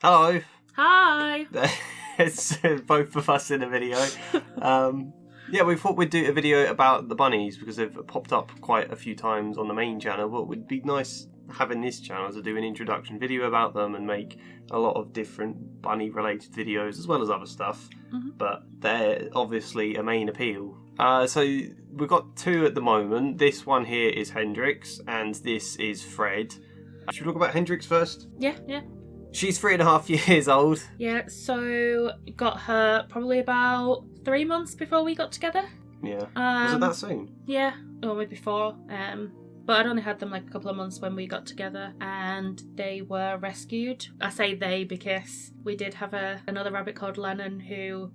Hello. Hi. It's both of us in a video. Yeah, we thought we'd do a video about the bunnies because they've popped up quite a few times on the main channel, but it would be nice having this channel to do an introduction video about them and make a lot of different bunny related videos as well as other stuff. Mm-hmm. But they're obviously a main appeal. So we've got two at the moment. This one here is Hendrix and this is Fred. Should we talk about Hendrix first? Yeah. She's 3.5 years old. Yeah, so got her probably about 3 months before we got together. Yeah. Was it that soon? Yeah, or maybe 4. But I'd only had them like a couple of months when we got together and they were rescued. I say they because we did have another rabbit called Lennon who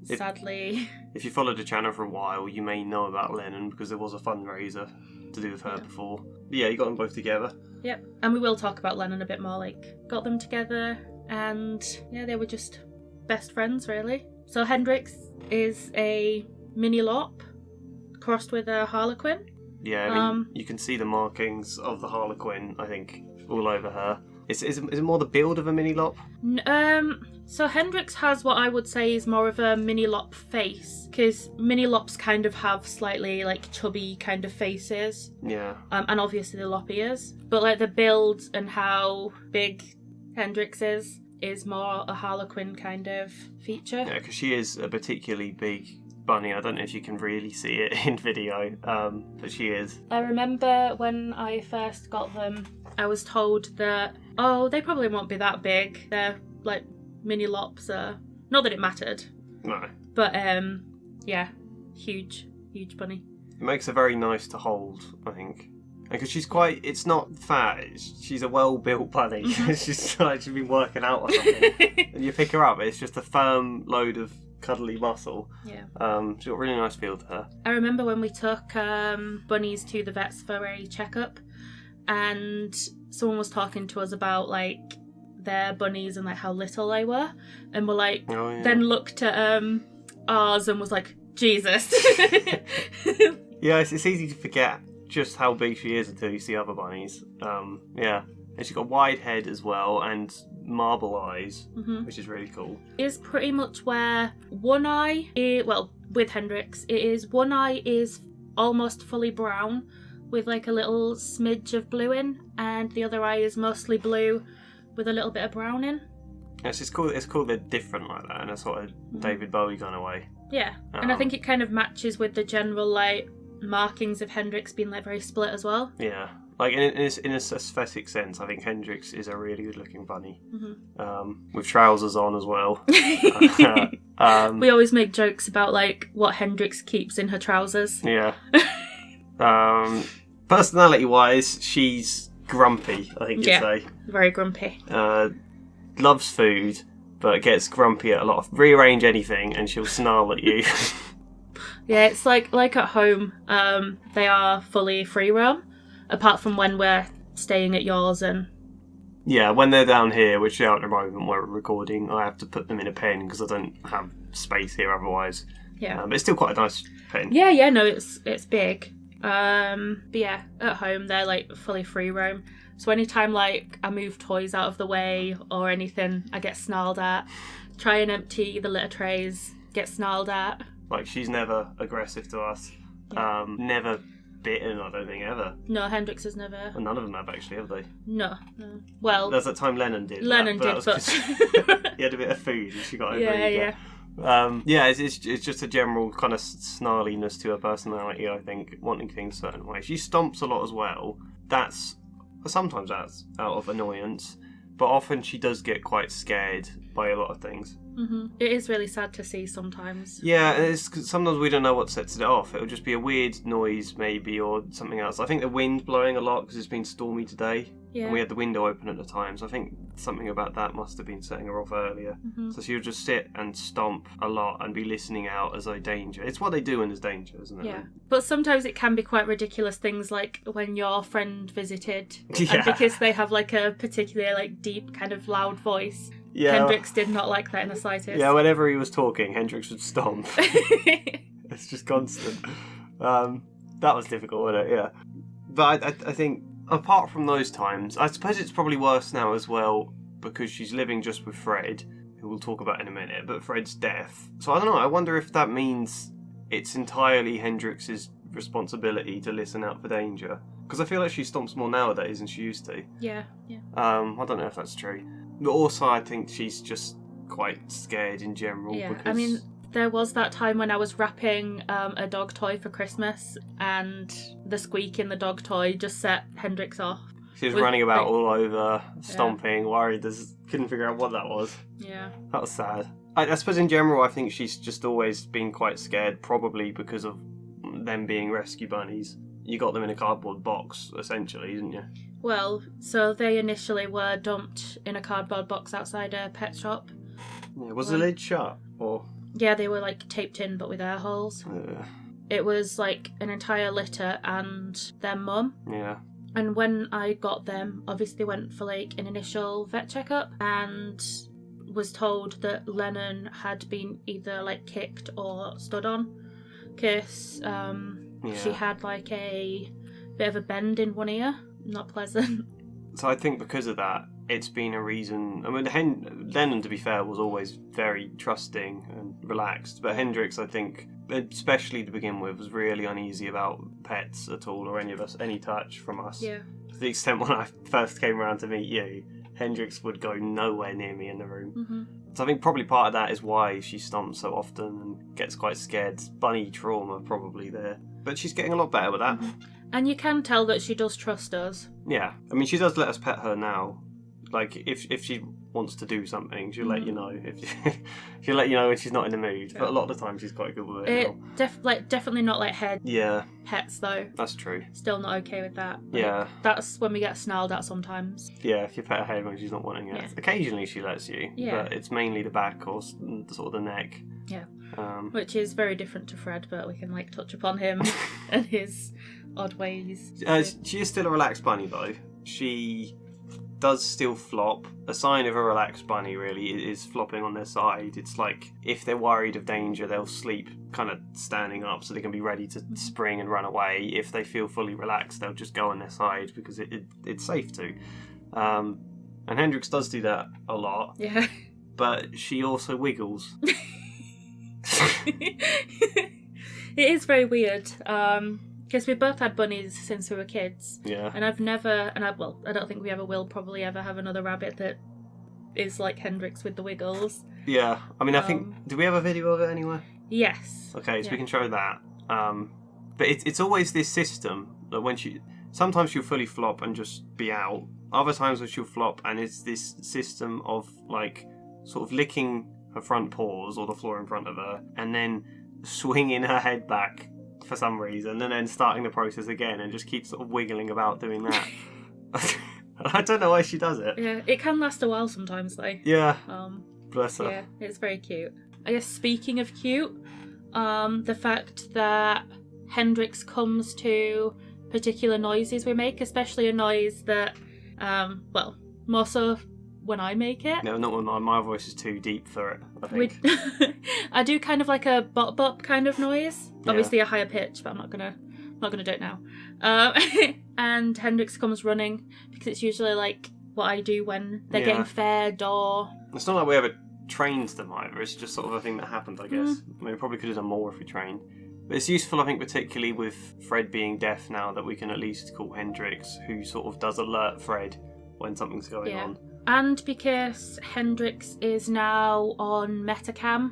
sadly... If you followed the channel for a while, you may know about Lennon because there was a fundraiser to do with her before. But yeah, you got them both together. Yep, and we will talk about Lennon a bit more, got them together and yeah, they were just best friends really. So Hendrix is a mini lop crossed with a harlequin. Yeah, I mean, you can see the markings of the harlequin, I think, all over her. Is it more the build of a mini lop? So Hendrix has what I would say is more of a mini lop face, because mini lops kind of have slightly chubby kind of faces. Yeah. And obviously the lop ears, but the build and how big Hendrix is more a harlequin kind of feature. Yeah, because she is a particularly big bunny. I don't know if you can really see it in video, but she is. I remember when I first got them, I was told that, they probably won't be that big. They're mini lops. Not that it mattered. No. But yeah, huge bunny. It makes her very nice to hold, I think. Because she's it's not fat, she's a well-built bunny. She's like she's been working out or something. And you pick her up, it's just a firm load of cuddly muscle. Yeah. She's got a really nice feel to her. I remember when we took bunnies to the vets for a checkup and someone was talking to us about their bunnies and how little they were, and we're then looked at ours and was like, Jesus. Yeah, it's easy to forget just how big she is until you see other bunnies. Yeah. And she's got a wide head as well and marble eyes, which is really cool. Is pretty much where one eye, with Hendrix, one eye is almost fully brown with a little smidge of blue in, and the other eye is mostly blue with a little bit of brown in. Yes, it's cool they're different like that in a sort of David Bowie kind of way. Yeah, and I think it kind of matches with the general markings of Hendrix being very split as well. Yeah. In an aesthetic sense, I think Hendrix is a really good-looking bunny, with trousers on as well. We always make jokes about what Hendrix keeps in her trousers. Yeah. Personality-wise, she's grumpy, I think you'd say. Very grumpy. Loves food, but gets grumpy at a lot. Rearrange anything, and she'll snarl at you. Yeah, it's like at home. They are fully free roam. Apart from when we're staying at yours and... Yeah, when they're down here, which they are at the moment we're recording, I have to put them in a pen because I don't have space here otherwise. Yeah. But it's still quite a nice pen. Yeah, no, it's big. But yeah, at home they're fully free roam. So anytime I move toys out of the way or anything, I get snarled at. Try and empty the litter trays, get snarled at. She's never aggressive to us. Yeah. Never bitten, I don't think, ever. No, Hendrix has never. Well, none of them have, actually, have they? No. Well... There's that time Lennon did. But... he had a bit of food and she got over it. Yeah. It's just a general kind of snarliness to her personality, I think, wanting things a certain way. She stomps a lot as well. Sometimes that's out of annoyance, but often she does get quite scared by a lot of things. It is really sad to see sometimes. Yeah, and sometimes we don't know what sets it off. It'll just be a weird noise maybe or something else. I think the wind's blowing a lot because it's been stormy today. Yeah. And we had the window open at the time, so I think something about that must have been setting her off earlier. So she'll just sit and stomp a lot and be listening out as though danger. It's what they do when there's danger, isn't it? Yeah. But sometimes it can be quite ridiculous things like when your friend visited. Yeah. And because they have a particularly deep kind of loud voice. Yeah. Hendrix did not like that in the slightest. Yeah, whenever he was talking, Hendrix would stomp. It's just constant. That was difficult, wasn't it? Yeah. But I think, apart from those times, I suppose it's probably worse now as well because she's living just with Fred, who we'll talk about in a minute, but Fred's deaf. So I don't know, I wonder if that means it's entirely Hendrix's responsibility to listen out for danger. Because I feel like she stomps more nowadays than she used to. Yeah. I don't know if that's true. But also I think she's just quite scared in general. Yeah, because... I mean, there was that time when I was wrapping a dog toy for Christmas, and the squeak in the dog toy just set Hendrix off. She was running about all over, stomping, worried, couldn't figure out what that was. Yeah. That was sad. I suppose in general I think she's just always been quite scared, probably because of them being rescue bunnies. You got them in a cardboard box, essentially, didn't you? Well, so they initially were dumped in a cardboard box outside a pet shop. Yeah, was the lid shut? Or... Yeah, they were like taped in but with air holes. It was like an entire litter and their mum. Yeah. And when I got them, obviously went for like an initial vet checkup and was told that Lennon had been either like kicked or stood on. Because she had like a bit of a bend in one ear. Not pleasant. So I think because of that, it's been a reason. I mean, Lennon, to be fair, was always very trusting and relaxed. But Hendrix, I think, especially to begin with, was really uneasy about pets at all, or any touch from us. Yeah. To the extent when I first came around to meet you, Hendrix would go nowhere near me in the room. Mm-hmm. So I think probably part of that is why she stomps so often and gets quite scared. Bunny trauma probably there. But she's getting a lot better with that. Mm-hmm. And you can tell that she does trust us. Yeah. I mean, she does let us pet her now. Like, if she wants to do something, she'll let you know. She'll let you know when she's not in the mood. Yeah. But a lot of the time she's quite good with it now. Definitely not like head pets, though. That's true. Still not okay with that. Like, yeah. That's when we get snarled at sometimes. Yeah, if you pet her head when she's not wanting it. Yeah. Occasionally she lets you. Yeah. But it's mainly the back or sort of the neck. Yeah. Which is very different to Fred, but we can like touch upon him and his odd ways. She is still a relaxed bunny, though. She does still flop. A sign of a relaxed bunny really is flopping on their side. It's like if they're worried of danger, they'll sleep kind of standing up so they can be ready to spring and run away. If they feel fully relaxed, they'll just go on their side because it's safe to. And Hendrix does do that a lot. Yeah. But she also wiggles. It is very weird. Because we both had bunnies since we were kids. Yeah. And I don't think we ever will probably ever have another rabbit that is like Hendrix with the wiggles. Yeah. I mean, I think, do we have a video of it anywhere? Yes. Okay, so we can show that. But it's always this system that when sometimes she'll fully flop and just be out. Other times when she'll flop and it's this system of like sort of licking her front paws or the floor in front of her and then swinging her head back for some reason, and then starting the process again and just keep sort of wiggling about doing that. I don't know why she does it. Yeah, it can last a while sometimes though. Yeah. Bless her. Yeah, it's very cute. I guess speaking of cute, the fact that Hendrix comes to particular noises we make, especially a noise that, more so when I make it. No, not when my voice is too deep for it, I think. I do kind of like a bop bop kind of noise. Yeah. Obviously a higher pitch, but I'm not gonna do it now. And Hendrix comes running because it's usually like what I do when they're getting fed or... It's not like we ever trained them either, it's just sort of a thing that happened, I guess. I mean, we probably could have done more if we trained. But it's useful, I think, particularly with Fred being deaf now, that we can at least call Hendrix, who sort of does alert Fred when something's going on. And because Hendrix is now on Metacam,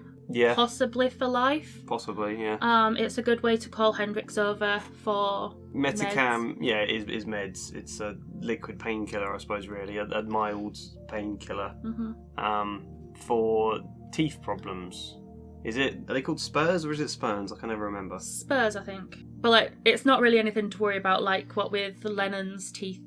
possibly for life. Possibly, yeah. It's a good way to call Hendrix over for Metacam, meds. is meds. It's a liquid painkiller, I suppose, really, a mild painkiller for teeth problems. Are they called spurs or is it spurns? I can never remember. Spurs, I think. But like, it's not really anything to worry about, like what with Lennon's teeth.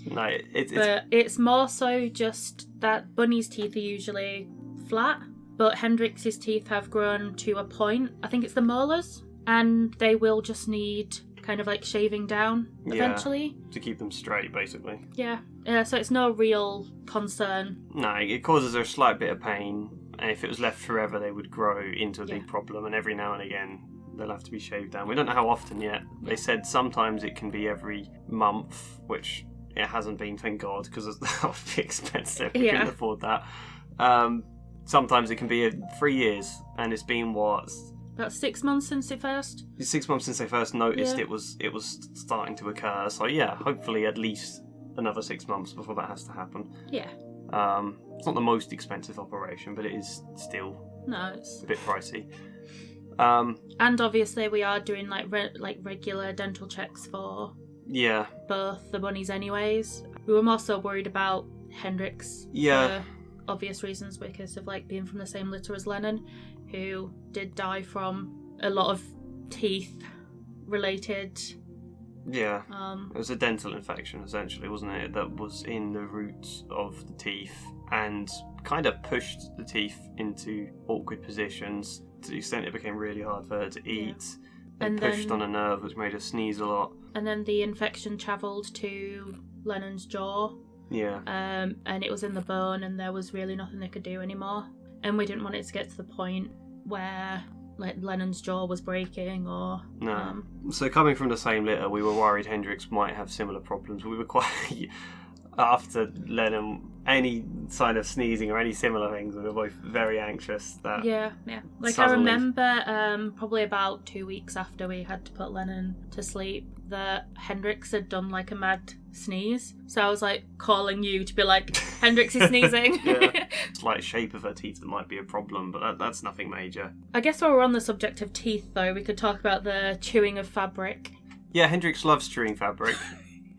No, it's more so just that Bunny's teeth are usually flat, but Hendrix's teeth have grown to a point. I think it's the molars, and they will just need kind of like shaving down eventually to keep them straight, basically. Yeah. So it's no real concern. No, it causes her a slight bit of pain, and if it was left forever, they would grow into a big problem, and every now and again they'll have to be shaved down. We don't know how often yet. They said sometimes it can be every month, which it hasn't been, thank God, because that would be expensive. We Yeah. couldn't afford that. Sometimes it can be 3 years, and it's been about 6 months since it first. 6 months since they first noticed Yeah. it was starting to occur. So yeah, hopefully at least another 6 months before that has to happen. Yeah. It's not the most expensive operation, but it is still No, it's... a bit pricey. And obviously we are doing like regular dental checks for Yeah. both the bunnies anyways. We were more so worried about Hendrix Yeah. for obvious reasons because of like being from the same litter as Lennon, who did die from a lot of teeth related. Yeah. It was a dental infection, essentially, wasn't it? That was in the roots of the teeth and kind of pushed the teeth into awkward positions to the extent it became really hard for her to eat. Yeah. And pushed then, on a nerve, which made her sneeze a lot. And then the infection travelled to Lennon's jaw. Yeah. And it was in the bone, and there was really nothing they could do anymore. And we didn't want it to get to the point where like Lennon's jaw was breaking or... No. So coming from the same litter, we were worried Hendrix might have similar problems. We were quite... After Lennon, any sign of sneezing or any similar things, we were both very anxious that... Yeah. Like suddenly... I remember probably about 2 weeks after we had to put Lennon to sleep that Hendrix had done like a mad sneeze. So I was like calling you to be like, Hendrix is sneezing. Yeah. Slight shape of her teeth that might be a problem, but that's nothing major. I guess while we're on the subject of teeth though, we could talk about the chewing of fabric. Yeah, Hendrix loves chewing fabric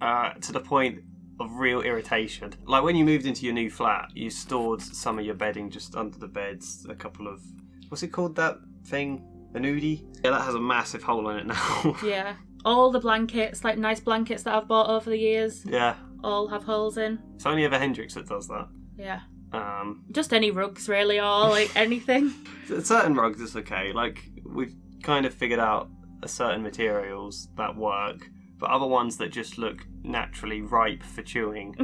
to the point of real irritation. Like when you moved into your new flat, you stored some of your bedding just under the beds, a couple of... What's it called, that thing? An oodie? Yeah, that has a massive hole in it now. Yeah. All the blankets, like nice blankets that I've bought over the years, Yeah. all have holes in. It's only ever Hendrix that does that. Yeah. Um, Just any rugs really, or like anything. certain rugs is okay. Like we've kind of figured out certain materials that work, but other ones that just look naturally ripe for chewing,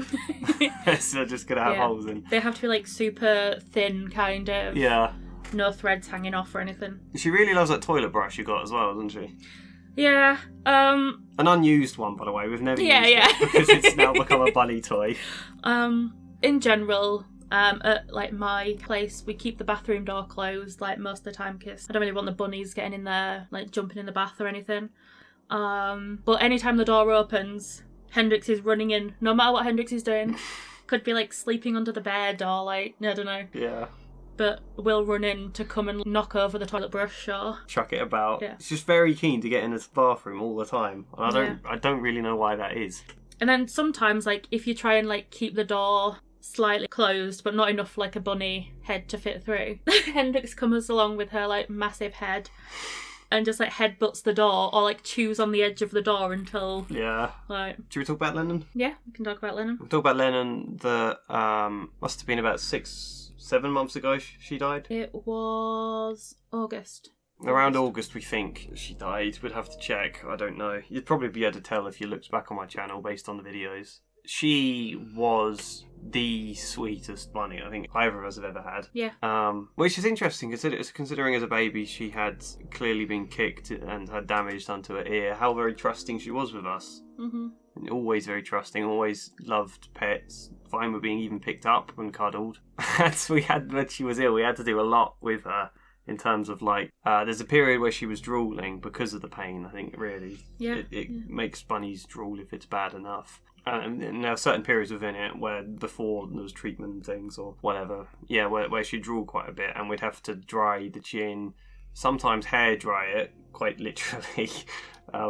so just gonna have holes in. They have to be like super thin, kind of. Yeah. No threads hanging off or anything. She really loves that toilet brush you got as well, doesn't she? Yeah. An unused one, by the way. We've never used it because it's now become a bunny toy. In general, at like my place, we keep the bathroom door closed like most of the time because I don't really want the bunnies getting in there, like jumping in the bath or anything. But anytime the door opens, Hendrix is running in, no matter what Hendrix is doing. Could be like sleeping under the bed or like, I don't know. Yeah. But will run in to come and knock over the toilet brush or... Chuck it about. Yeah. It's just very keen to get in this bathroom all the time. And I don't really know why that is. And then sometimes, like, if you try and, like, keep the door slightly closed, but not enough, like, a bunny head to fit through, Hendrix comes along with her, like, massive head and just, like, headbutts the door or, like, chews on the edge of the door until... Yeah. Like... Should we talk about Lennon? Yeah, we can talk about Lennon. We'll talk about Lennon. Must have been about 7 months ago she died. It was August. Around August, we think she died. We'd have to check. I don't know. You'd probably be able to tell if you looked back on my channel based on the videos. She was the sweetest bunny I think either of us have ever had. Yeah. Which is interesting considering as a baby she had clearly been kicked and had damage done to her ear. How very trusting she was with us. Mm-hmm. Always very trusting. Always loved pets. Fine with being even picked up and cuddled. When she was ill, we had to do a lot with her. In terms of like, there's a period where she was drooling because of the pain, I think, really. Yeah. It makes bunnies drool if it's bad enough. And there are certain periods within it where before there was treatment and things or whatever, yeah, where she drooled quite a bit and we'd have to dry the chin, sometimes hair dry it, quite literally,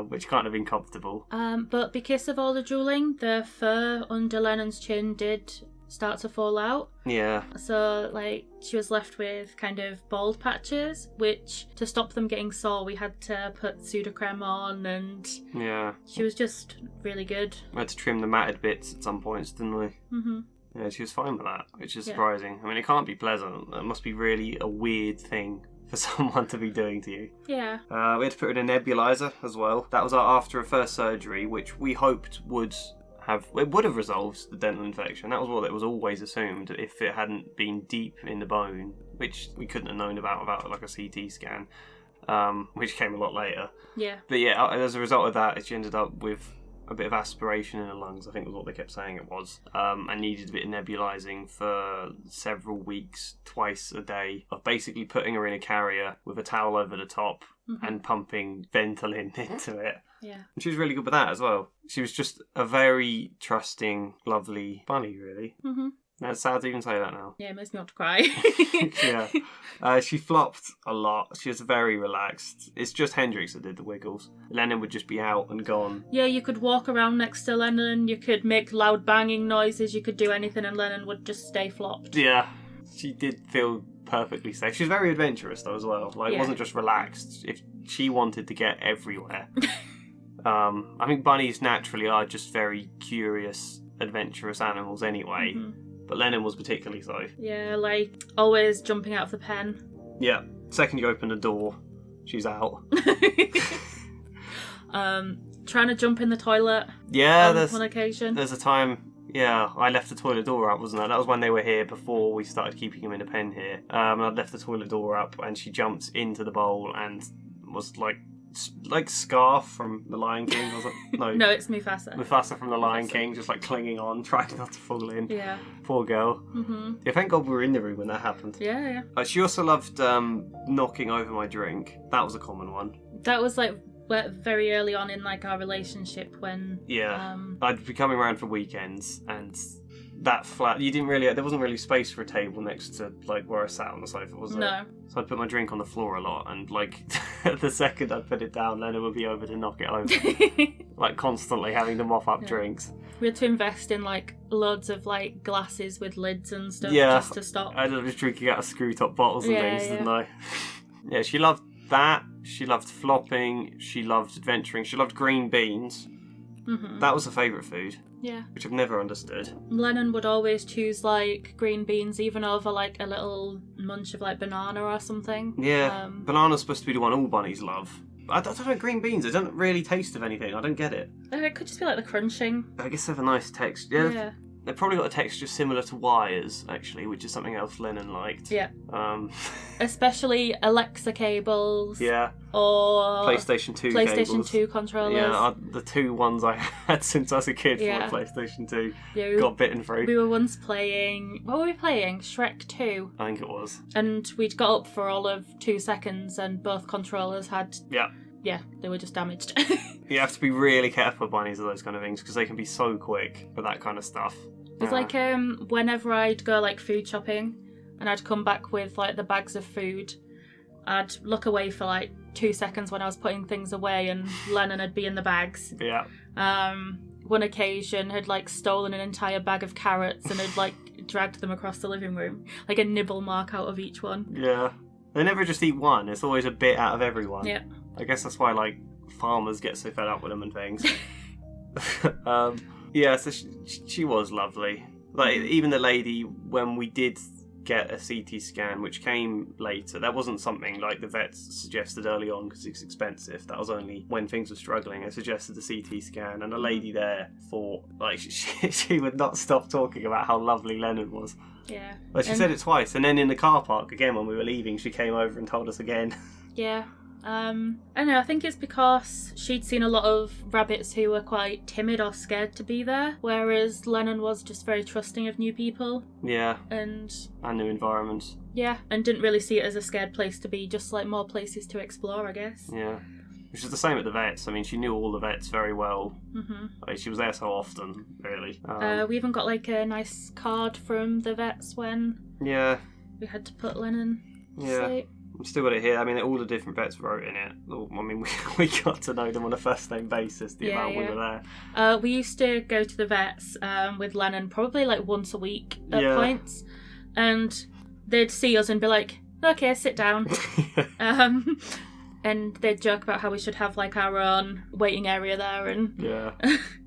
which can't have been comfortable. But because of all the drooling, the fur under Lennon's chin did start to fall out. Yeah. So, like, she was left with kind of bald patches, which, to stop them getting sore, we had to put pseudocreme on, and yeah, she was just really good. We had to trim the matted bits at some points, didn't we? Mm-hmm. Yeah, she was fine with that, which is surprising. I mean, it can't be pleasant. It must be really a weird thing for someone to be doing to you. Yeah. We had to put her in a nebulizer as well. That was after her first surgery, which we hoped would have resolved the dental infection. That was what it was always assumed if it hadn't been deep in the bone, which we couldn't have known about without like a CT scan, which came a lot later. Yeah. But yeah, as a result of that, she ended up with a bit of aspiration in her lungs, I think was what they kept saying it was, and needed a bit of nebulizing for several weeks, twice a day, of basically putting her in a carrier with a towel over the top and pumping Ventolin into it. Yeah. And she was really good with that as well. She was just a very trusting, lovely bunny, really. Mm-hmm. Now, it's sad to even say that now. Yeah, it makes me want to cry. Yeah. She flopped a lot. She was very relaxed. It's just Hendrix that did the wiggles. Lennon would just be out and gone. Yeah, you could walk around next to Lennon, you could make loud banging noises, you could do anything, and Lennon would just stay flopped. Yeah. She did feel perfectly safe. She was very adventurous, though, as well. Like, it wasn't just relaxed. If she wanted to get everywhere. I think bunnies naturally are just very curious, adventurous animals anyway. Mm-hmm. But Lennon was particularly so. Yeah, like, always jumping out of the pen. Yeah. Second you open the door, she's out. Trying to jump in the toilet. Yeah, on one occasion. There's a time, I left the toilet door up, wasn't I? That was when they were here before we started keeping him in a pen here. I'd left the toilet door up and she jumped into the bowl and was like Scar from The Lion King, was it? No, no, it's Mufasa. Mufasa from The Lion King, just like clinging on, trying not to fall in. Yeah. Poor girl. Mm-hmm. Yeah, thank God we were in the room when that happened. Yeah. She also loved knocking over my drink. That was a common one. That was like very early on in like our relationship when. Yeah. I'd be coming around for weekends and that flat, there wasn't really space for a table next to like where I sat on the sofa, was there? No. So I'd put my drink on the floor a lot, and like the second I'd put it down, Lennon would be over to knock it over. Like constantly having to mop up drinks. We had to invest in like loads of like glasses with lids and stuff just to stop. I was drinking out of screw top bottles and things, didn't I? Yeah, she loved that. She loved flopping. She loved adventuring. She loved green beans. Mm-hmm. That was her favourite food. Yeah. Which I've never understood. Lennon would always choose like green beans even over like a little munch of like banana or something. Yeah. Banana's supposed to be the one all bunnies love. I don't know, green beans, they don't really taste of anything. I don't get it. It could just be like the crunching. I guess they have a nice texture. Yeah. They've probably got a texture similar to wires, actually, which is something else Lennon liked. Yeah. Especially Alexa cables. Yeah. Or PlayStation 2 PlayStation 2 controllers. Yeah, the two ones I had since I was a kid for my PlayStation 2 got bitten through. We were once playing... What were we playing? Shrek 2. I think it was. And we'd got up for all of 2 seconds and both controllers had... Yeah, they were just damaged. You have to be really careful with bunnies of those kind of things because they can be so quick for that kind of stuff. It's like whenever I'd go like food shopping and I'd come back with like the bags of food, I'd look away for like 2 seconds when I was putting things away and Lennon would be in the bags. Yeah. One occasion had like stolen an entire bag of carrots and had like dragged them across the living room, like a nibble mark out of each one. Yeah. They never just eat one, it's always a bit out of everyone. Yeah. I guess that's why like farmers get so fed up with them and things. Yeah, so she was lovely. Like, even the lady, when we did get a CT scan, which came later, that wasn't something like the vets suggested early on because it's expensive. That was only when things were struggling. I suggested the CT scan, and the lady there thought, like, she would not stop talking about how lovely Lennon was. Yeah. Like, she said it twice, and then in the car park, again, when we were leaving, she came over and told us again. Yeah. I don't know, I think it's because she'd seen a lot of rabbits who were quite timid or scared to be there, whereas Lennon was just very trusting of new people. Yeah. And new environments. Yeah, and didn't really see it as a scared place to be, just like more places to explore, I guess. Yeah. Which is the same at the vets. I mean, she knew all the vets very well. Mm-hmm. Like, she was there so often, really. We even got like a nice card from the vets when we had to put Lennon to sleep. I've still got it here. I mean, all the different vets wrote in it. I mean, we got to know them on a first name basis, the amount we were there. We used to go to the vets with Lennon probably like once a week at points. And they'd see us and be like, okay, sit down. And they'd joke about how we should have like our own waiting area there. And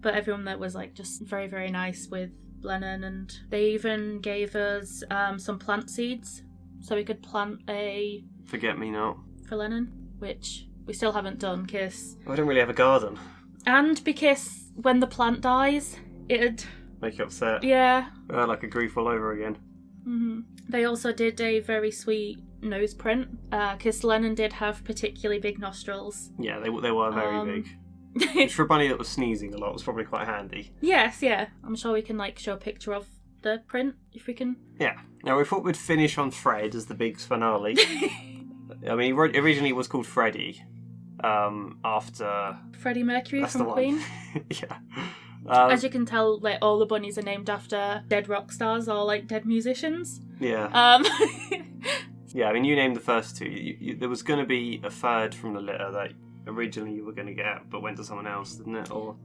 but everyone there was like just very, very nice with Lennon. And they even gave us some plant seeds so we could plant a... Forget-me-not. For Lennon, which we still haven't done because... I don't really have a garden. And because when the plant dies, it'd... Make you upset. Yeah. Like a grief all over again. Mm-hmm. They also did a very sweet nose print because Lennon did have particularly big nostrils. Yeah, they were very big. Which for a bunny that was sneezing a lot was probably quite handy. Yes, yeah. I'm sure we can show a picture of the print if we can. Yeah. Now we thought we'd finish on Fred as the big finale. I mean, originally it was called Freddie. After Freddie Mercury from Queen. Yeah. As you can tell, all the bunnies are named after dead rock stars or dead musicians. Yeah. Yeah, I mean, you named the first two. There was going to be a third from the litter that originally you were going to get, but went to someone else, didn't it? Or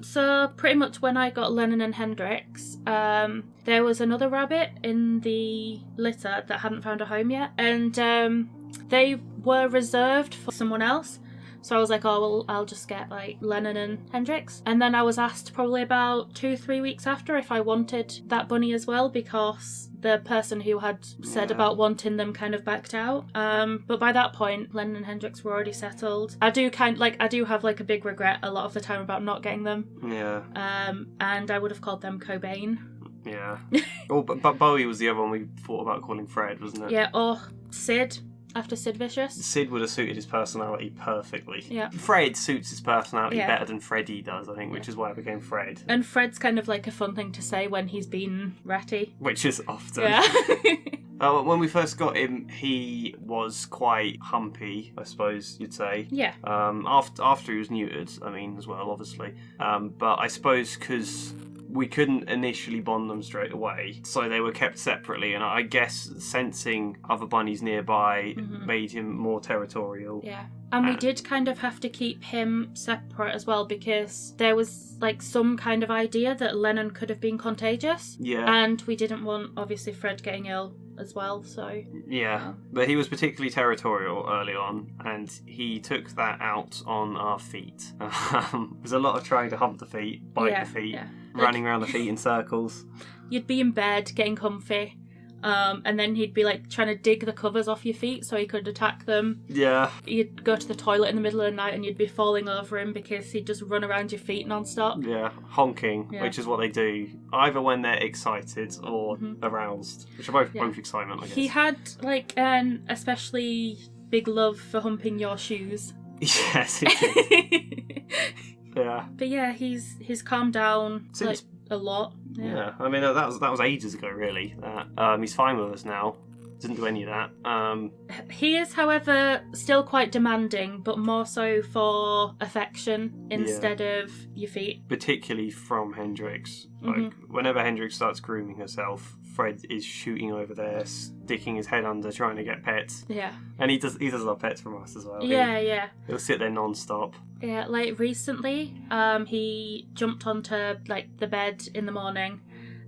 so pretty much when I got Lennon and Hendrix, there was another rabbit in the litter that hadn't found a home yet, and they were reserved for someone else. So I was like, oh, well, I'll just get Lennon and Hendrix. And then I was asked probably about 2-3 weeks after if I wanted that bunny as well, because the person who had said about wanting them kind of backed out. But by that point, Lennon and Hendrix were already settled. I do have a big regret a lot of the time about not getting them. Yeah. And I would have called them Cobain. Yeah. Oh, but Bowie was the other one we thought about calling Fred, wasn't it? Yeah, or Sid. After Sid Vicious. Sid would have suited his personality perfectly. Yeah. Fred suits his personality better than Freddie does, I think, which is why it became Fred. And Fred's kind of a fun thing to say when he's been ratty. Which is often. Yeah. When we first got him, he was quite humpy, I suppose you'd say. Yeah. After he was neutered, I mean, as well, obviously. But I suppose because we couldn't initially bond them straight away, so they were kept separately, and I guess sensing other bunnies nearby made him more territorial. Yeah. And we did kind of have to keep him separate as well, because there was some kind of idea that Lennon could have been contagious. Yeah. And we didn't want, obviously, Fred getting ill as well, so... Yeah, but he was particularly territorial early on, and he took that out on our feet. There's a lot of trying to hump the feet, bite the feet, running around the feet in circles. You'd be in bed, getting comfy, and then he'd be trying to dig the covers off your feet so he could attack them. Yeah. You'd go to the toilet in the middle of the night and you'd be falling over him because he'd just run around your feet non-stop. Yeah, honking, which is what they do, either when they're excited or aroused, which are both excitement, I guess. He had an especially big love for humping your shoes. Yes, he did. Yeah. But yeah, he's calmed down a lot. Yeah. I mean, that was ages ago, really. He's fine with us now. Didn't do any of that. He is, however, still quite demanding, but more so for affection instead of your feet. Particularly from Hendrix. Whenever Hendrix starts grooming herself, Fred is shooting over there, sticking his head under, trying to get pets. Yeah. And he does love pets from us as well. Yeah. He'll sit there non-stop. Yeah, recently, he jumped onto the bed in the morning,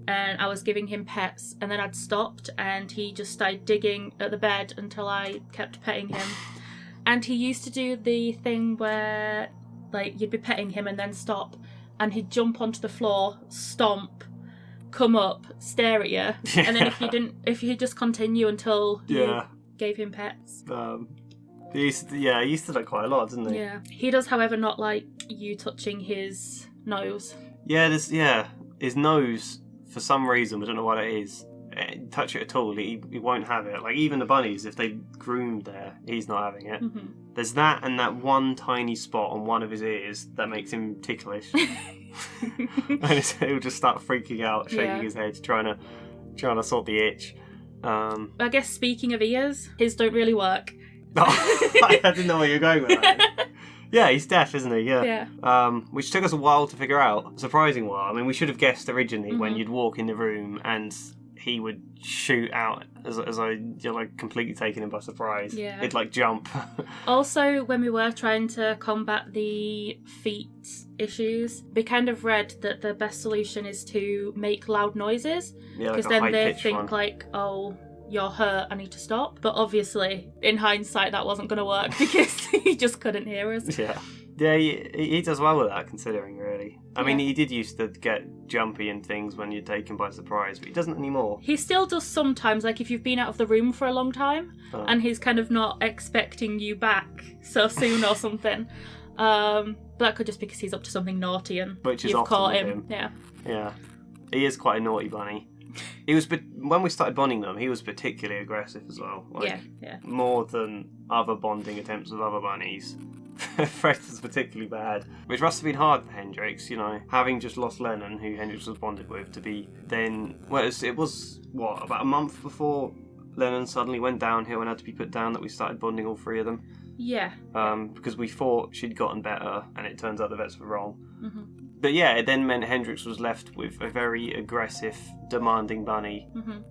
and I was giving him pets, and then I'd stopped, and he just started digging at the bed until I kept petting him. And he used to do the thing where you'd be petting him and then stop, and he'd jump onto the floor, stomp, come up, stare at you, and then if you just continue until you gave him pets. He used to do that quite a lot, didn't he? Yeah. He does, however, not like you touching his nose. Yeah, his nose, for some reason, we don't know what it is. Touch it at all, he won't have it. Even the bunnies, if they groomed there, he's not having it. There's that and that one tiny spot on one of his ears that makes him ticklish. And he'll just start freaking out, shaking his head, trying to sort the itch. I guess speaking of ears, his don't really work. I didn't know where you were going with that. Yeah, he's deaf, isn't he? Yeah. Which took us a while to figure out. A surprising while. I mean, we should have guessed originally when you'd walk in the room and he would shoot out as though you're completely taking him by surprise. Yeah. He'd jump. Also, when we were trying to combat the feet issues, we kind of read that the best solution is to make loud noises. Yeah, because then they think oh, you're hurt, I need to stop. But obviously, in hindsight, that wasn't going to work because he just couldn't hear us. Yeah. Yeah, he does well with that, considering, really. I mean, he did used to get jumpy and things when you'd take him by surprise, but he doesn't anymore. He still does sometimes, if you've been out of the room for a long time, and he's kind of not expecting you back so soon or something. But that could just be because he's up to something naughty and you've caught him. Yeah. Yeah. He is quite a naughty bunny. He was, when we started bonding them, he was particularly aggressive as well. More than other bonding attempts with other bunnies. Fred was particularly bad, which must have been hard for Hendrix, you know, having just lost Lennon, who Hendrix was bonded with, to be then. Well, it was what, about a month before Lennon suddenly went downhill and had to be put down that we started bonding all three of them. Yeah. Because we thought she'd gotten better, and it turns out the vets were wrong. Mm-hmm. But yeah, it then meant Hendrix was left with a very aggressive, demanding bunny. Mm-hmm.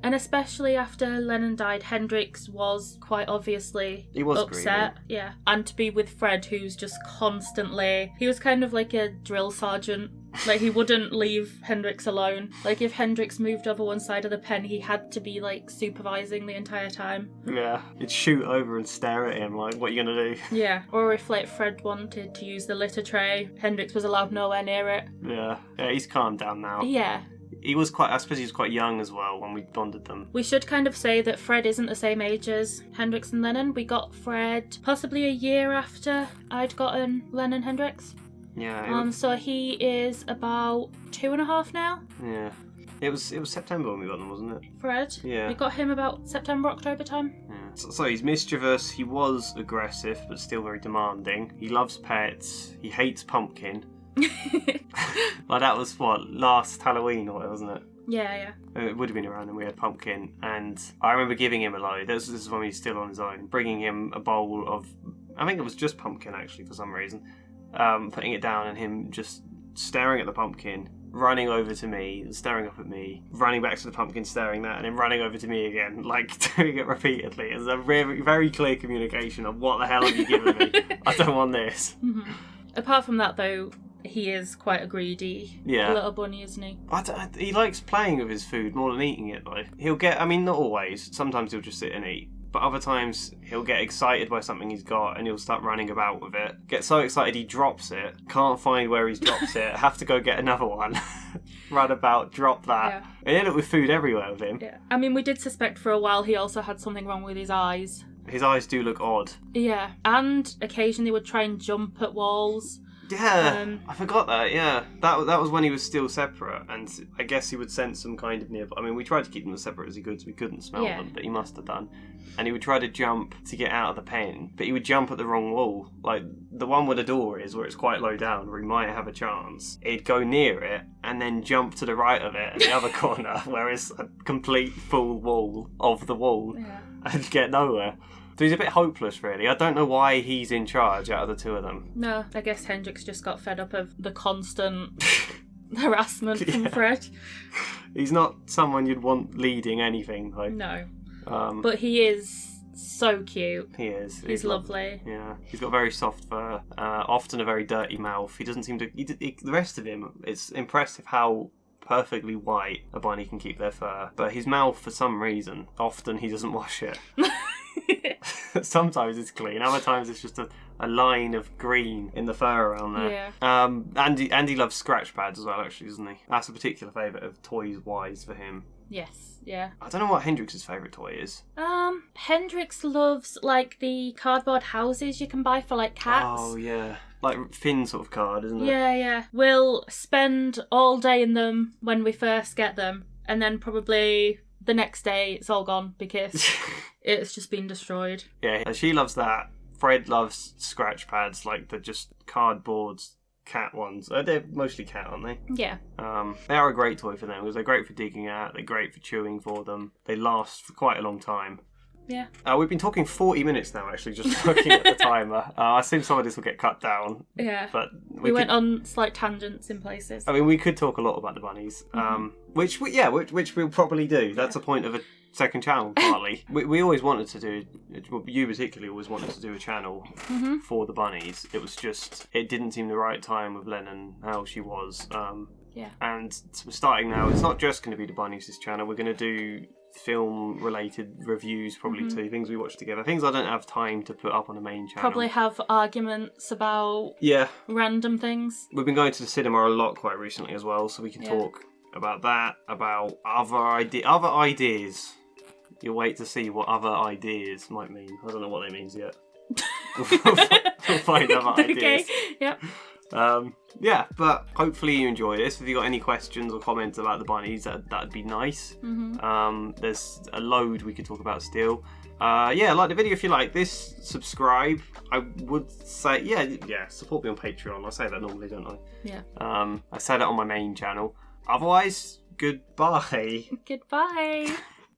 And especially after Lennon died, Hendrix was quite obviously upset. Grieving. Yeah. And to be with Fred, who's just constantly... He was kind of like a drill sergeant. Like, he wouldn't leave Hendrix alone. Like, if Hendrix moved over one side of the pen, he had to be, like, supervising the entire time. Yeah. He'd shoot over and stare at him, like, what are you going to do? Yeah. Or if, like, Fred wanted to use the litter tray, Hendrix was allowed nowhere near it. Yeah. Yeah, he's calmed down now. Yeah. He was I suppose he was quite young as well when we bonded them. We should kind of say that Fred isn't the same age as Hendrix and Lennon. We got Fred possibly a year after I'd gotten Lennon Hendrix. Yeah. So he is about 2.5 now. Yeah. It was September when we got them, wasn't it? Fred. Yeah. We got him about September, October time. Yeah. So he's mischievous, he was aggressive, but still very demanding. He loves pets, he hates pumpkin. Like that was what, last Halloween or wasn't it? Yeah. It would have been around when we had pumpkin, and I remember giving him a load. This is when he was still on his own. Bringing him a bowl of, I think it was just pumpkin actually for some reason. Putting it down and him just staring at the pumpkin, running over to me, staring up at me, running back to the pumpkin, staring that, and then running over to me again, like doing it repeatedly. It's a very, very clear communication of what the hell have you given me? I don't want this. Mm-hmm. Apart from that, though, he is quite a greedy little bunny, isn't he? He likes playing with his food more than eating it, though. He'll get, I mean, not always. Sometimes he'll just sit and eat. But other times, he'll get excited by something he's got and he'll start running about with it. Get so excited he drops it, can't find where he's dropped it, have to go get another one. Run about, drop that. Yeah. And end up with food everywhere with him. Yeah. I mean, we did suspect for a while he also had something wrong with his eyes. His eyes do look odd. Yeah. And occasionally would try and jump at walls. Yeah, I forgot that, yeah. That was when he was still separate, and I guess he would sense some kind of nearby... I mean, we tried to keep them as separate as he could so we couldn't smell them, but he must have done. And he would try to jump to get out of the pen, but he would jump at the wrong wall. Like, the one where the door is, where it's quite low down, where he might have a chance. He'd go near it, and then jump to the right of it, in the other corner, where it's a complete full wall of the wall, and get nowhere. So he's a bit hopeless, really. I don't know why he's in charge out of the two of them. No, I guess Hendrix just got fed up of the constant harassment from Fred. He's not someone you'd want leading anything, though. No. But he is so cute. He is. He's lovely. Yeah. He's got very soft fur, often a very dirty mouth. He doesn't seem to... the rest of him, it's impressive how perfectly white a bunny can keep their fur. But his mouth, for some reason, often he doesn't wash it. Sometimes it's clean, other times it's just a line of green in the fur around there. Yeah. And he loves scratch pads as well, actually, doesn't he? That's a particular favourite of toys-wise for him. Yes, yeah. I don't know what Hendrix's favourite toy is. Hendrix loves, like, the cardboard houses you can buy for, like, cats. Oh, yeah. Like, thin sort of card, isn't it? Yeah. We'll spend all day in them when we first get them, and then probably the next day it's all gone because it's just been destroyed. Yeah, she loves that. Fred loves scratch pads, like the just cardboard cat ones. They're mostly cat, aren't they? Yeah. They are a great toy for them because they're great for digging at, they're great for chewing for them. They last for quite a long time. Yeah. We've been talking 40 minutes now, actually, just looking at the timer. I assume some of this will get cut down. Yeah. But we went on slight tangents in places. I mean, we could talk a lot about the bunnies, which we'll probably do. That's the point of a second channel, partly. we always wanted to do, you particularly always wanted to do a channel for the bunnies. It was just, it didn't seem the right time with Lennon, how she was. Yeah. And we're starting now. It's not just going to be the bunnies, this channel. We're going to do film-related reviews, probably too. Things we watch together. Things I don't have time to put up on the main channel. Probably have arguments about random things. We've been going to the cinema a lot quite recently as well, so we can talk about that, about other ideas. You'll wait to see what other ideas might mean. I don't know what that means yet. We'll find other ideas. Okay, yep. Yeah, but hopefully you enjoy this. If you got any questions or comments about the bunnies, that'd be nice. There's a load we could talk about still. Yeah, like the video if you like this. Subscribe. I would say, yeah, support me on Patreon. I say that normally, don't I? Yeah. I say that on my main channel. Otherwise, goodbye. Goodbye.